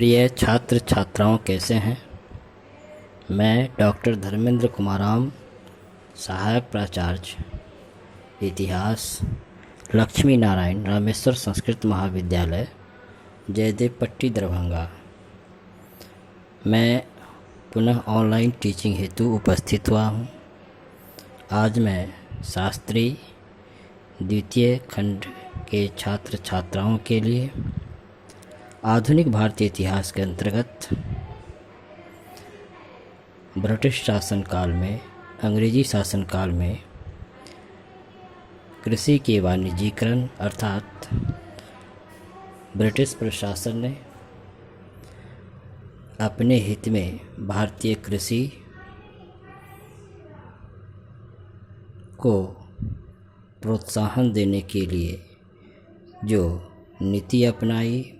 प्रिय छात्र छात्राओं, कैसे हैं। मैं डॉक्टर धर्मेंद्र कुमाराम, सहायक प्राचार्य इतिहास, लक्ष्मी नारायण रामेश्वर संस्कृत महाविद्यालय, जयदेव पट्टी, दरभंगा। मैं पुनः ऑनलाइन टीचिंग हेतु उपस्थित हुआ हूँ। आज मैं शास्त्री द्वितीय खंड के छात्र छात्राओं के लिए आधुनिक भारतीय इतिहास के अंतर्गत ब्रिटिश शासनकाल में, अंग्रेजी शासनकाल में कृषि के वाणिज्यीकरण अर्थात ब्रिटिश प्रशासन ने अपने हित में भारतीय कृषि को प्रोत्साहन देने के लिए जो नीति अपनाई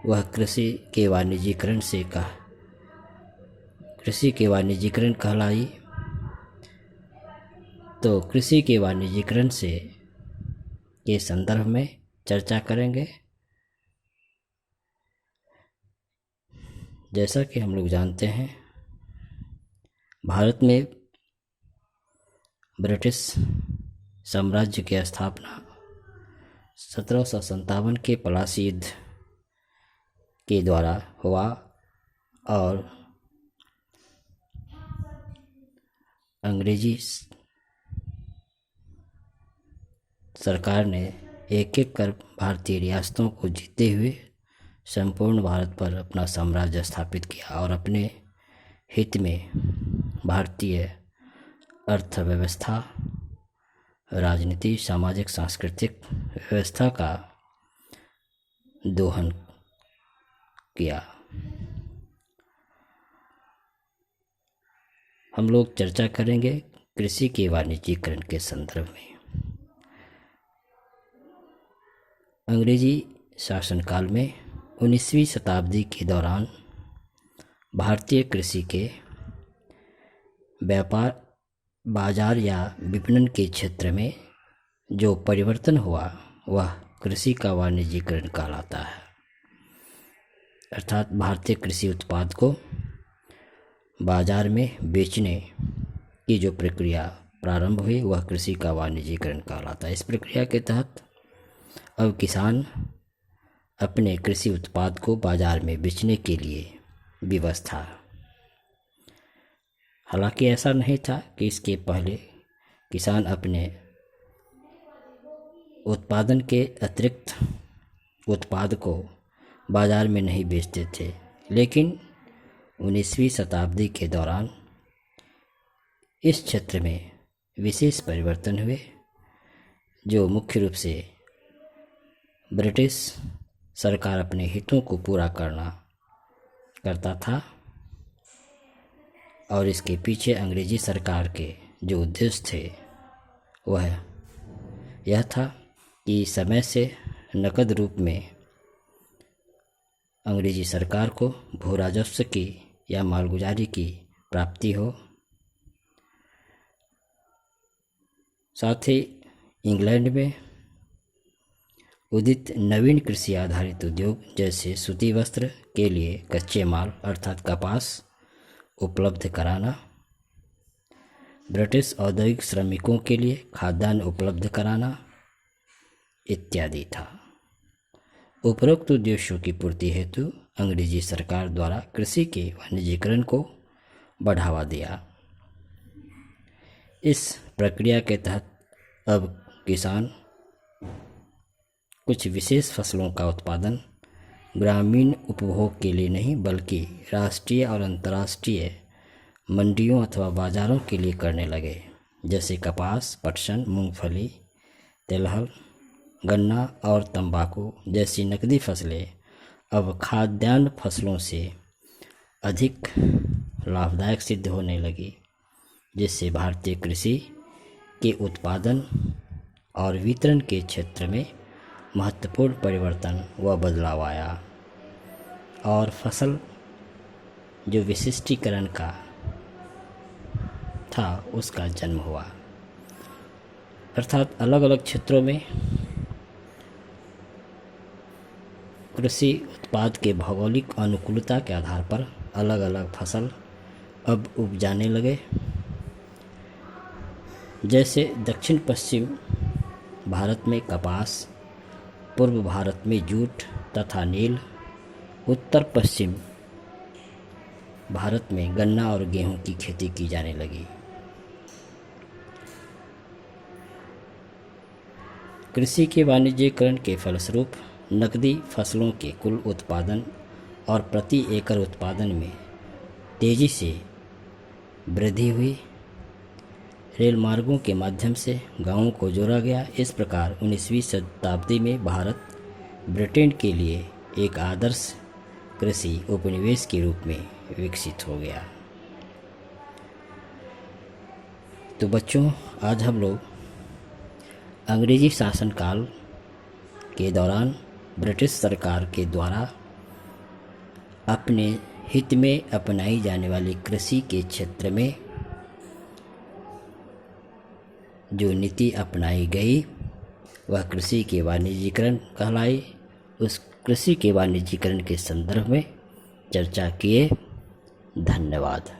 वह कृषि के वाणिज्यीकरण कहलाई। तो कृषि के वाणिज्यीकरण के संदर्भ में चर्चा करेंगे। जैसा कि हम लोग जानते हैं, भारत में ब्रिटिश साम्राज्य की स्थापना 1757 के पलासी युद्ध के द्वारा हुआ और अंग्रेजी सरकार ने एक एक कर भारतीय रियासतों को जीतते हुए संपूर्ण भारत पर अपना साम्राज्य स्थापित किया और अपने हित में भारतीय अर्थव्यवस्था, राजनीति, सामाजिक सांस्कृतिक व्यवस्था का दोहन किया। हम लोग चर्चा करेंगे कृषि के वाणिज्यीकरण के संदर्भ में। अंग्रेजी शासनकाल में 19वीं शताब्दी के दौरान भारतीय कृषि के व्यापार, बाजार या विपणन के क्षेत्र में जो परिवर्तन हुआ वह कृषि का वाणिज्यीकरण कहलाता है। अर्थात भारतीय कृषि उत्पाद को बाजार में बेचने की जो प्रक्रिया प्रारंभ हुई वह कृषि का वाणिज्यीकरण कहलाता है। इस प्रक्रिया के तहत अब किसान अपने कृषि उत्पाद को बाजार में बेचने के लिए विवश था। हालांकि ऐसा नहीं था कि इसके पहले किसान अपने उत्पादन के अतिरिक्त उत्पाद को बाजार में नहीं बेचते थे, लेकिन 19वीं शताब्दी के दौरान इस क्षेत्र में विशेष परिवर्तन हुए, जो मुख्य रूप से ब्रिटिश सरकार अपने हितों को पूरा करता था और इसके पीछे अंग्रेजी सरकार के जो उद्देश्य थे वह यह था कि समय से नकद रूप में अंग्रेजी सरकार को भू राजस्व की या मालगुजारी की प्राप्ति हो। साथ ही इंग्लैंड में उदित नवीन कृषि आधारित उद्योग जैसे सूती वस्त्र के लिए कच्चे माल अर्थात कपास उपलब्ध कराना, ब्रिटिश औद्योगिक श्रमिकों के लिए खाद्यान्न उपलब्ध कराना इत्यादि था। उपरोक्त उद्देश्यों की पूर्ति हेतु अंग्रेजी सरकार द्वारा कृषि के वाणिज्यीकरण को बढ़ावा दिया। इस प्रक्रिया के तहत अब किसान कुछ विशेष फसलों का उत्पादन ग्रामीण उपभोग के लिए नहीं बल्कि राष्ट्रीय और अंतर्राष्ट्रीय मंडियों अथवा बाजारों के लिए करने लगे, जैसे कपास, पटसन, मूंगफली, तिलहन, गन्ना और तंबाकू जैसी नकदी फसलें अब खाद्यान्न फसलों से अधिक लाभदायक सिद्ध होने लगी, जिससे भारतीय कृषि के उत्पादन और वितरण के क्षेत्र में महत्वपूर्ण परिवर्तन व बदलाव आया और फसल जो विशिष्टीकरण का था उसका जन्म हुआ। अर्थात अलग अलग क्षेत्रों में कृषि उत्पाद के भौगोलिक अनुकूलता के आधार पर अलग अलग फसल अब उपजाने लगे। जैसे दक्षिण पश्चिम भारत में कपास, पूर्व भारत में जूट तथा नील, उत्तर पश्चिम भारत में गन्ना और गेहूं की खेती की जाने लगी। कृषि के वाणिज्यीकरण के फलस्वरूप नकदी फसलों के कुल उत्पादन और प्रति एकड़ उत्पादन में तेजी से वृद्धि हुई। रेल मार्गों के माध्यम से गांवों को जोड़ा गया। इस प्रकार 19वीं शताब्दी में भारत ब्रिटेन के लिए एक आदर्श कृषि उपनिवेश के रूप में विकसित हो गया। तो बच्चों, आज हम लोग अंग्रेजी शासनकाल के दौरान ब्रिटिश सरकार के द्वारा अपने हित में अपनाई जाने वाली कृषि के क्षेत्र में जो नीति अपनाई गई वह कृषि के वाणिज्यीकरण कहलाई। उस कृषि के वाणिज्यीकरण के संदर्भ में चर्चा किए। धन्यवाद।